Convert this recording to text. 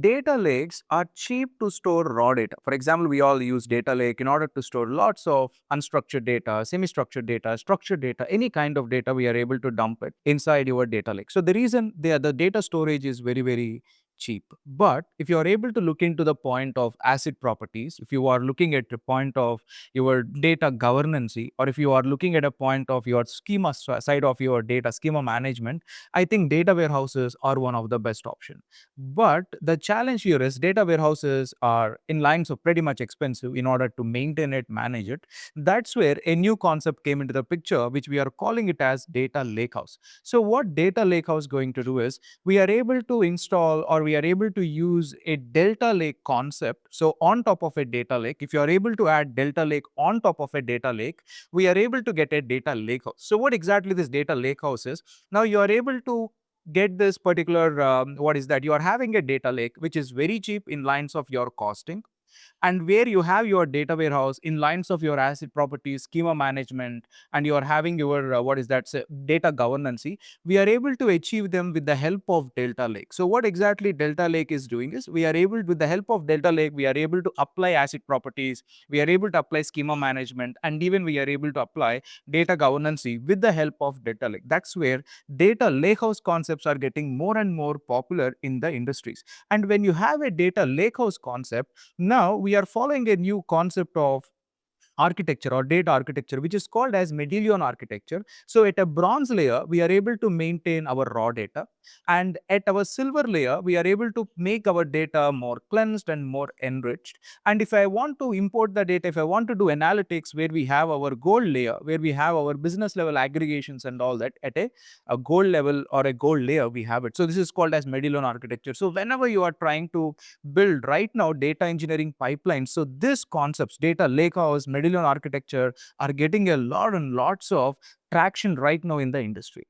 Data lakes are cheap to store raw data. For example, we all use data lake in order to store lots of unstructured data, semi-structured data, structured data, any kind of data we are able to dump it inside your data lake. So the reason the data storage is very, very cheap. But if you are able to look into the point of asset properties, if you are looking at the point of your data governance, or if you are looking at a point of your schema side of your data schema management, I think data warehouses are one of the best options. But the challenge here is data warehouses are in lines of pretty much expensive in order to maintain it, manage it. That's where a new concept came into the picture, which we are calling it as data lakehouse. So what data lakehouse is going to do is we are able to install or we are able to use a delta lake concept. So on top of a data lake, if you are able to add delta lake on top of a data lake, we are able to get a data lakehouse. So what exactly this data lakehouse is? Now you are able to get this particular what is that you are having a data lake which is very cheap in lines of your costing, and where you have your data warehouse in lines of your asset properties, schema management, and you are having your what is that say, data governance, we are able to achieve them with the help of Delta Lake. So what exactly Delta Lake is doing is we are able, with the help of Delta Lake, we are able to apply asset properties, we are able to apply schema management, and even we are able to apply data governance with the help of Delta Lake. That's where data lakehouse concepts are getting more and more popular in the industries. And when you have a data lakehouse concept, now we are following a new concept of architecture or data architecture, which is called as Mendelian architecture. So at a bronze layer, we are able to maintain our raw data. And at our silver layer, we are able to make our data more cleansed and more enriched. And if I want to import the data, if I want to do analytics where we have our gold layer, where we have our business level aggregations and all that at a gold level or a gold layer, we have it. So this is called as Mendelian architecture. So whenever you are trying to build right now data engineering pipelines, so this concepts, data lakehouse, Mendelian architecture, are getting a lot and lots of traction right now in the industry.